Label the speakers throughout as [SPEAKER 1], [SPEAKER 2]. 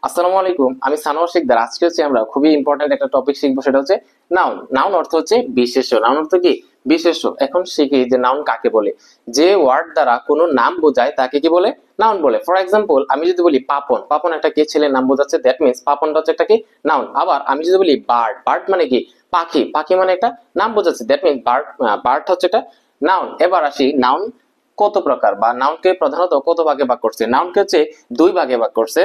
[SPEAKER 1] আসসালামু আলাইকুম, আমি সানোয়ার শিকদার। আজকে হচ্ছে আমরা খুবই ইম্পর্টেন্ট একটা টপিক শিখবো, সেটা হচ্ছে নাউন। নাউন অর্থ হচ্ছে বিশেষ্য। নাউন অর্থ কি? বিশেষ্য। এখন শিখি যে নাউন কাকে বলে। যে ওয়ার্ড দ্বারা কোনো নাম বোঝায় তাকে কি বলে? নাউন বলে। ফর এক্সাম্পল, আমি যদি বলি পাপন, পাপন একটা কে ছেলের নাম বোঝাচ্ছে, দ্যাট মিনস পাপনটা হচ্ছে একটা কি? নাউন। আবার আমি যদি বলি বার্ড, বার্ড মানে কি? পাখি, পাখি মানে একটা নাম বোঝাচ্ছে, দ্যাট মিনস বার্ড, বার্ড হচ্ছে একটা নাউন। এবার আসি নাউন কত প্রকার, বা নাউনকে প্রধানত কত ভাগে ভাগ করছে। নাউনকে হচ্ছে দুই ভাগে ভাগ করছে।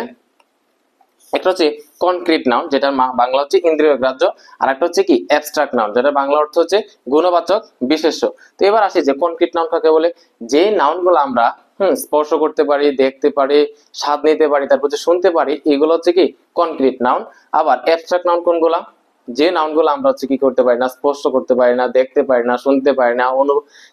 [SPEAKER 1] একটা হচ্ছে কনক্রিট নাউন, যেটার বাংলা হচ্ছে ইন্দ্রিয় গ্রাহ্য। আর একটা হচ্ছে কি? অ্যাবস্ট্রাক্ট নাউন, যেটার বাংলা অর্থ হচ্ছে গুণবাচক বিশেষ্য। তো এবার আসি যে কনক্রিট নাউন কাকে বলে। যে নাউন গুলো আমরা স্পর্শ করতে পারি, দেখতে পারি, স্বাদ নিতে পারি, তারপর হচ্ছে শুনতে পারি, এগুলো হচ্ছে কি? Concrete noun. আবার অ্যাবস্ট্রাক্ট নাউন কোনগুলা? যে নাউন গুলো আমরা হচ্ছে কি করতে পারি না, স্পর্শ করতে পারি না, দেখতে পারি না, শুনতে পারি না,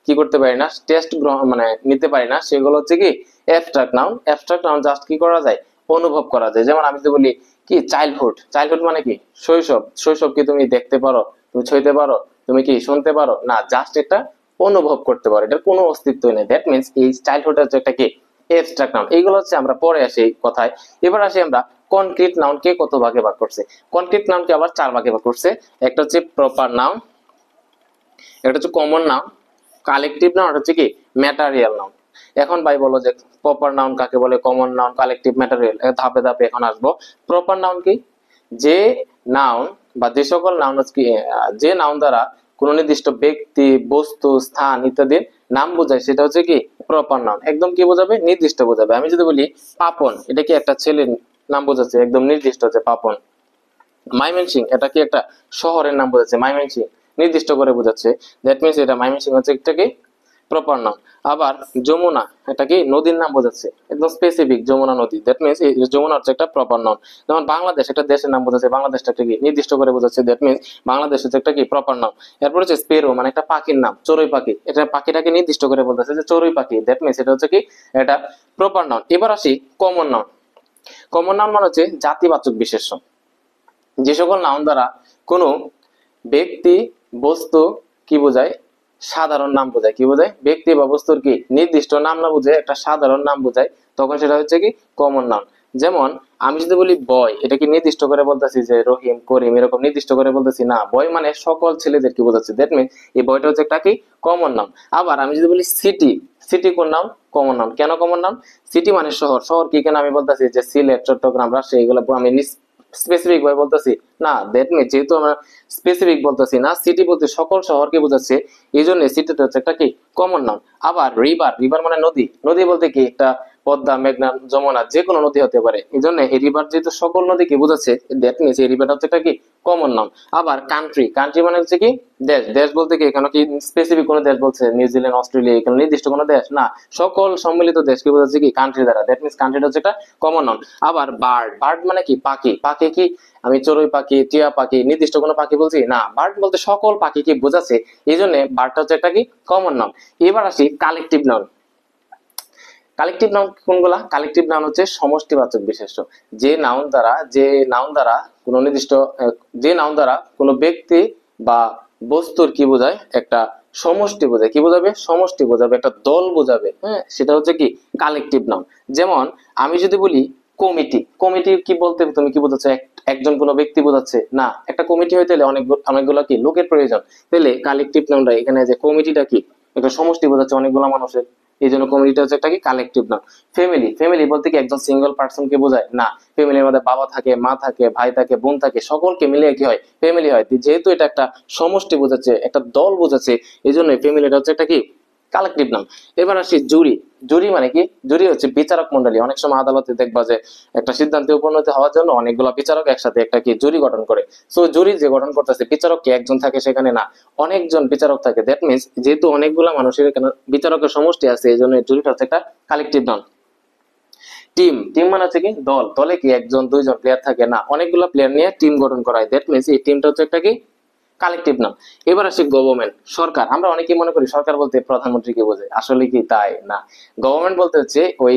[SPEAKER 1] কি করতে পারি না, টেস্ট মানে নিতে পারি না, সেগুলো হচ্ছে কি? Abstract noun. Abstract noun just কি করা যায়? অনুভব করা যায়। যেমন আমি যদি বলি কি চাইল্ডহুড, চাইল্ডহুড মানে কি? শৈশব। শৈশব কি তুমি দেখতে পারো, তুমি ছুঁইতে পারো, তুমি কি শুনতে পারো? না, জাস্ট এটা অনুভব করতে পারো, এটার কোনো অস্তিত্ব নেই। দ্যাট মিনস এই চাইল্ডহুড হচ্ছে একটা কি? এবস্ট্রাক্ট নাউন। এইগুলো হচ্ছে আমরা পরে আসি এই কথায়। এবার আসি আমরা কনক্রিট নাউনকে কত ভাগে ভাগ করছে। কনক্রিট নাউনকে আবার চার ভাগে ভাগ করছে। একটা হচ্ছে প্রপার নাউন, একটা হচ্ছে কমন নাউন, কালেকটিভ নাউন, আর হচ্ছে কি? Material noun. এখন ভাই বলো যে প্রপার নাউন কাকে বলে, কমন নাউন, কালেকটিভ, ম্যাটেরিয়াল, ধাপে ধাপে এখন আসবো। প্রপার নাউন কি? যে নাউন বা যে সকল নাউন কি, যে নাউন দ্বারা কোন নির্দিষ্ট ব্যক্তি, বস্তু, স্থান ইত্যাদির নাম বোঝায়, সেটা হচ্ছে কি? Proper noun. একদম কি বোঝাবে? নির্দিষ্ট বোঝাবে। আমি যদি বলি পাপন, এটা কি একটা ছেলের নাম বোঝাচ্ছে, একদম নির্দিষ্ট হচ্ছে পাপন। মাইমেনসিং, এটা কি একটা শহরের নাম বোঝাচ্ছে, মাইমেনসিং নির্দিষ্ট করে বোঝাচ্ছে, দ্যাট মিনস এটা মাইমেনসিং হচ্ছে একটা কি? Proper noun. আবার যমুনা, এটা কি? নদীর নাম বোঝাচ্ছে, একদম স্পেসিফিক, যমুনা নদী, দ্যাট মিনস যমুনা হচ্ছে একটা প্রপার নাউন। যেমন বাংলাদেশ, একটা দেশের নাম বোঝাচ্ছে, বাংলাদেশটা কি? নির্দিষ্ট করে বোঝাচ্ছে, দ্যাট মিনস বাংলাদেশ হচ্ছে একটা কি? Proper noun. এরপর হচ্ছে স্পেরো, মানে একটা পাখির নাম, চড়ুই পাখি, এটা পাখিটাকে নির্দিষ্ট করে বলতেছে যে চড়ুই পাখি, দ্যাট মিনস এটা হচ্ছে কি? এটা প্রপার নাউন। এবার আসি কমন নাউন। কমন নাউন মানে হচ্ছে জাতিবাচক বিশেষ্য। যে সকল নাউন দ্বারা কোনো ব্যক্তি, বস্তু কি বোঝায়? সাধারণ নাম বোঝায়। কি বোঝায়? ব্যক্তি বা বস্তুর কি নির্দিষ্ট নাম না বুঝে একটা সাধারণ নাম বোঝায়, তখন সেটা হচ্ছে কি? Common noun. যেমন আমি যদি বলি বয়, এটা কি নির্দিষ্ট করে বলতেছি যে রহিম, করিম, এরকম নির্দিষ্ট করে বলতেছি না। বয় মানে সকল ছেলেদের কি বোঝাচ্ছে, দ্যাট মিন এই বয়টা হচ্ছে একটা কি? Common noun. আবার আমি যদি বলি সিটি, সিটি কোন নাম? Common noun. কেন কমন নাউন? সিটি মানে শহর। শহর কি? কেন আমি বলতেছি যে সিলেট, চট্টগ্রাম, রাজশাহী, এগুলো আমি স্পেসিফিক ভাবে বলতেছি না, দ্যাট মিন যেহেতু আমরা স্পেসিফিক বলতেছি না, সিটি বলতে সকল শহরকে বোঝাচ্ছে, এই জন্য সিটিটা হচ্ছে একটা কি? Common noun. আবার রিভার, রিভার মানে নদী। নদী বলতে কি? একটা পদ্মা, মেঘনা, যমুনা, যে কোনো নদী হতে পারে, এই জন্য এই রিভার যেহেতু সকল নদীকে বোঝাচ্ছে, দ্যাট মিনস এই রিভারটা হচ্ছে একটা কি? Common noun. আবার কান্ট্রি, কান্ট্রি মানে হচ্ছে কি? দেশ। দেশ বলতে কি? এখানে কি স্পেসিফিক কোনো দেশ বলছে, নিউজিল্যান্ড, অস্ট্রেলিয়া, এখানে নির্দিষ্ট কোনো দেশ না, সকল সম্মিলিত দেশকে বোঝাচ্ছে কি? কান্ট্রি দ্বারা, দ্যাট মিনস কান্ট্রিটা হচ্ছে একটা কমন নাউন। আবার বার্ড, বার্ড মানে কি? পাখি। পাখি কি? আমি চড়ুই পাখি, টিয়া পাখি, নির্দিষ্ট কোনো পাখি বলছি না, বার্ড বলতে সকল পাখিকে বোঝাচ্ছে, এই জন্য বার্ডটা হচ্ছে একটা কি? Common noun. এবার আসি কালেকটিভ নাউন। কালেকটিভ নাউন কোনগুলা? কালেকটিভ নাউন হচ্ছে সমষ্টিবাচক বিশেষ্য। যে নাউন দ্বারা কোনো নির্দিষ্ট যে নাউন দ্বারা কোনো ব্যক্তি বা বস্তুর কি বোঝায়? একটা সমষ্টি বোঝায়। কি বোঝাবে? সমষ্টি বোঝাবে, একটা দল বোঝাবে। হ্যাঁ, সেটা হচ্ছে কি? Collective noun. যেমন আমি যদি বলি কমিটি, কমিটি কি বলতে তুমি কি বোঝাচ্ছ? একজন কোনো ব্যক্তি বোঝাচ্ছে না, একটা কমিটি হইতে হলে অনেকগুলো কি লোকের প্রয়োজন। তাহলে কালেকটিভ নাউনটা এখানে যে কমিটিটা কি? একটা সমষ্টি বোঝাচ্ছে, অনেকগুলো মানুষের, এই জন্য কমিউনিটি হচ্ছে একটা কি? Collective noun. ফ্যামিলি, ফ্যামিলি বলতে কি একজন সিঙ্গেল পার্সন কে বোঝায়? না, ফ্যামিলির মধ্যে বাবা থাকে, মা থাকে, ভাই থাকে, বোন থাকে, সকলকে মিলিয়ে কি হয়? ফ্যামিলি হয়। যেহেতু এটা একটা সমষ্টি বোঝাচ্ছে, একটা দল বোঝাচ্ছে, এই জন্য ফ্যামিলিটা হচ্ছে একটা কি? Collective noun. এবার আসি জুরি। জুরি মানে কি? জুরি হচ্ছে বিচারক মন্ডলী। অনেক সময় আদালতে দেখবা যে একটা সিদ্ধান্তে উপনীত হওয়ার জন্য অনেকগুলো বিচারক একসাথে একটা কি জুরি গঠন করে। সো জুরি যে গঠন করতেছে, বিচারক কি একজন থাকে সেখানে? না, অনেকজন বিচারক থাকে। দ্যাট মিনস যেহেতু অনেকগুলা মানুষের এখানে বিচারকের সমষ্টি আছে, এই জন্য জুরিটা হচ্ছে একটা কালেকটিভ নাউন। টিম, টিম মানে হচ্ছে কি? দল। দলে কি একজন দুইজন প্লেয়ার থাকে? না, অনেকগুলো প্লেয়ার নিয়ে টিম গঠন করা হয়। দ্যাট মিনস এই টিমটা হচ্ছে একটা কি? Collective noun. এবার আসি গভর্নমেন্ট, সরকার। আমরা অনেকেই মনে করি সরকার বলতে প্রধানমন্ত্রীকে বোঝায়, আসলে কি তাই না। গভর্নমেন্ট বলতে হচ্ছে ওই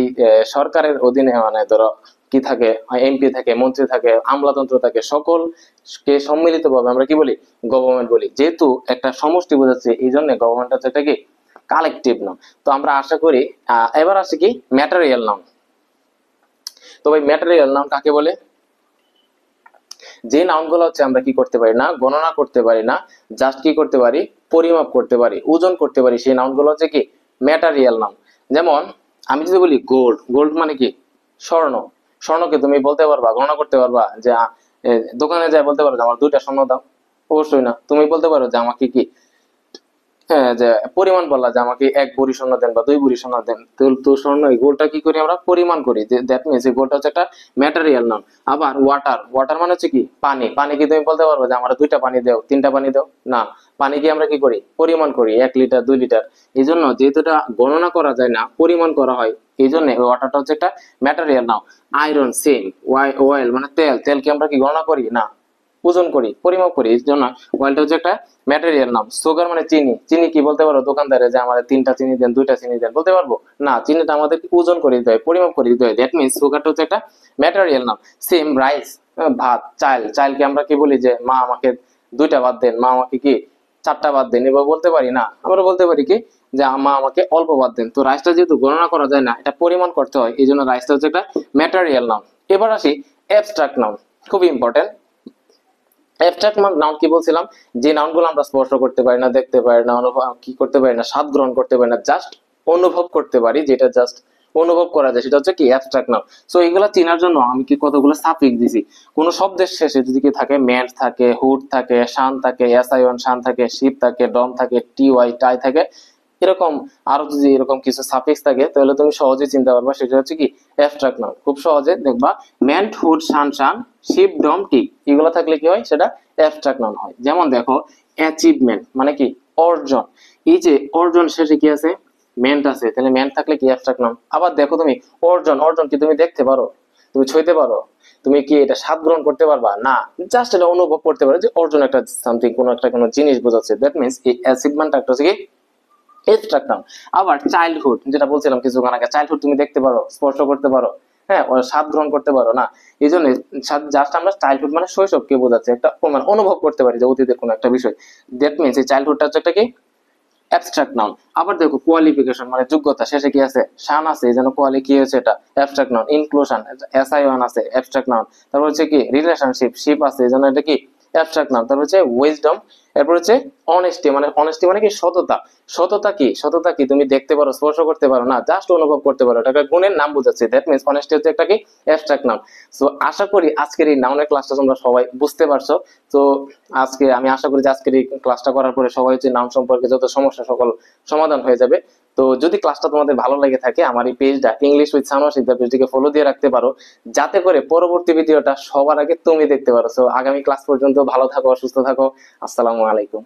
[SPEAKER 1] সরকারের অধীনে, মানে ধরো কি থাকে, এমপি থাকে, মন্ত্রী থাকে, আমলাতন্ত্র থাকে, সকল কে সম্মিলিত ভাবে আমরা কি বলি? গভর্নমেন্ট বলি। যেহেতু একটা সমষ্টি বোঝাচ্ছে, এই জন্য গভর্নমেন্ট হচ্ছে এটা কি? Collective noun. তো আমরা আশা করি এবার আসি কি? Material noun. তো ভাই ম্যাটেরিয়াল নাউন কাকে বলে? যে নাউন গুলো হচ্ছে আমরা কি করতে পারি না, গণনা করতে পারি না, জাস্ট কি করতে পারি, পরিমাপ করতে পারি, ওজন করতে পারি, সেই নাউন গুলো হচ্ছে কি ম্যাটারিয়াল নাউন। যেমন আমি যদি বলি গোল্ড, গোল্ড মানে কি স্বর্ণ, স্বর্ণকে তুমি বলতে পারবা, গণনা করতে পারবা যে দোকানে যায় বলতে পারো যে আমার 2টা স্বর্ণ দাও? অবশ্যই না। তুমি বলতে পারো যে আমাকে কি, হ্যাঁ, যে পরিমাণ বললা যে আমাকে 1 ভরি স্বর্ণ দেন বা 2 ভরি স্বর্ণ দেন, তো স্বর্ণ এই গোলটা কি করি আমরা, পরিমাণ করি। দ্যাট মিনস এই গোলটা হচ্ছে একটা ম্যাটেরিয়াল নাম। আবার ওয়াটার, ওয়াটার মানে হচ্ছে কি পানি, পানি কি তুমি বলতে পারবে যে আমার 2টা পানি দাও, 3টা পানি দাও? না, পানি কি আমরা কি করি, পরিমাণ করি, 1 লিটার 2 লিটার। এই জন্য যেহেতু এটা গণনা করা যায় না, পরিমাণ করা হয়, এই জন্য ওয়াটারটা হচ্ছে একটা ম্যাটেরিয়াল নাম। আয়রন সেম, অয়েল মানে তেল, তেল কি আমরা কি গণনা করি না, ওজন করি, পরিমাপ করি, এই জন্য অয়েলটা হচ্ছে একটা ম্যাটেরিয়াল নাম। সুগার মানে চিনি, চিনি কি বলতে পারো দোকানদারে যে আমাদের 3টা চিনি দেন, 2টা চিনি দেন, বলতে পারবো না? চিনিটা আমাদের ওজন করে দিতে হয়, পরিমাপ করে দিতে হয়। দ্যাট মিনস সুগারটা হচ্ছে একটা ম্যাটেরিয়াল নাম। সেম রাইস, ভাত, চাল, চালকে আমরা কি বলি যে মা আমাকে 2টা ভাত দেন, মা আমাকে কি 4টা ভাত দেন, এবার বলতে পারি না। আমরা বলতে পারি কি যে মা আমাকে অল্প ভাত দেন। তো রাইসটা যেহেতু গণনা করা যায় না, এটা পরিমাণ করতে হয়, এই জন্য রাইসটা হচ্ছে একটা ম্যাটেরিয়াল নাম। এবার আসি অ্যাবস্ট্রাক্ট নাউন, খুবই ইম্পর্টেন্ট। অ্যাবস্ট্রাক্ট নাউন কি বলছিলাম, যে নাউন গুলো আমরা স্পর্শ করতে পারি না, দেখতে পারি না, অনুভব কি করতে পারি না, স্বাদ গ্রহণ করতে পারি না, জাস্ট অনুভব করতে পারি, যেটা জাস্ট অনুভব করা যায়, সেটা হচ্ছে কি অ্যাবস্ট্রাক্ট নাউন। সো এগুলা চেনার জন্য আমি কি কতগুলো সাফিক্স দিছি। কোন শব্দের শেষে যদি কি থাকে, ম্যান্ট থাকে, হুড থাকে, শান থাকে, এসআইওন শান থাকে, শিপ থাকে, ডম থাকে, টিওয়াই টাই থাকে, এরকম আরো যদি এরকম কিছু সাফিক্স থাকে তাহলে তুমি সহজে চিনতে পারবা সেটা হচ্ছে কি অ্যাবস্ট্রাক্ট নাউন। খুব সহজে দেখবা ম্যান্ট, হুড, শান শান, শিপ, ডম, টি, এগুলো থাকলে কি হয়, সেটা অ্যাবস্ট্রাক্ট নাউন হয়। যেমন দেখো অ্যাচিভমেন্ট মানে কি অর্জন, এই যে অর্জন শেষে কি আছে, মেন্ট আছে, তাহলে মেন্ট থাকলে কি অ্যাবস্ট্রাক্ট নাউন। আবার দেখো তুমি অর্জন, অর্জন কি তুমি দেখতে পারো, তুমি ছুঁইতে পারো, তুমি কি এটা স্বাদ গ্রহণ করতে পারবা না, জাস্ট এটা অনুভব করতে পারো যে অর্জন একটা সামথিং, কোনো জিনিস বোঝাচ্ছে। দ্যাট মিনস এই অ্যাচিভমেন্ট একটা হচ্ছে কি অ্যাবস্ট্রাক্ট নাউন। আবার চাইল্ডহুড, যেটা বলছিলাম কিছুক্ষণ আগে, চাইল্ডহুড তুমি দেখতে পারো, স্পর্শ করতে পারো, হ্যাঁ, স্বাদ গ্রহণ করতে পারো না, এই জন্য জাস্ট আমরা চাইল্ডহুড মানে শৈশবকে বোঝাচ্ছে, একটা মানে অনুভব করতে পারি যে অতীতের কোনো একটা বিষয়। দ্যাট মিনস এই চাইল্ডহুডটা হচ্ছে একটা কি অ্যাবস্ট্রাক্ট নাউন। আবার দেখো কোয়ালিফিকেশন মানে যোগ্যতা, শেষে কি আছে, শান আছে, এই জন্য কোয়ালি কি হচ্ছে, এটা অ্যাবস্ট্রাক্ট নাউন। ইনক্লুশন, এসআই1 আছে, অ্যাবস্ট্রাক্ট নাউন। তারপর হচ্ছে কি রিলেশনশিপ, শিপ আছে, এই জন্য এটা কি অ্যাবস্ট্রাক্ট নাউন। তারপর হচ্ছে উইজডম, এরপর হচ্ছে অনেস্টি, মানে অনেস্টি মানে কি সততা, সততা কি, সততা কি তুমি দেখতে পারো, স্পর্শ করতে পারো না, জাস্ট অনুভব করতে পারো, এটা একটা গুণের নাম বোঝাচ্ছে। দ্যাট মিনস অনেস্টি হচ্ছে একটা কি অ্যাবস্ট্রাক্ট নাউন। সো আশা করি আজকের এই নাউনের ক্লাসটা তোমরা সবাই বুঝতে পারছো। তো আজকে আমি আশা করি যে আজকের এই ক্লাসটা করার পরে সবাই হচ্ছে নাউন সম্পর্কে যত সমস্যা সকল সমাধান হয়ে যাবে। তো যদি ক্লাসটা তোমাদের ভালো লেগে থাকে, আমার এই পেজটা ইংলিশ উইথ সানোয়ার শিকদার পেজটিকে ফলো দিয়ে রাখতে পারো, যাতে করে পরবর্তী ভিডিওটা সবার আগে তুমি দেখতে পারো। সো আগামী ক্লাস পর্যন্ত ভালো থাকো, সুস্থ থাকো। আসসালামু আলাইকুম।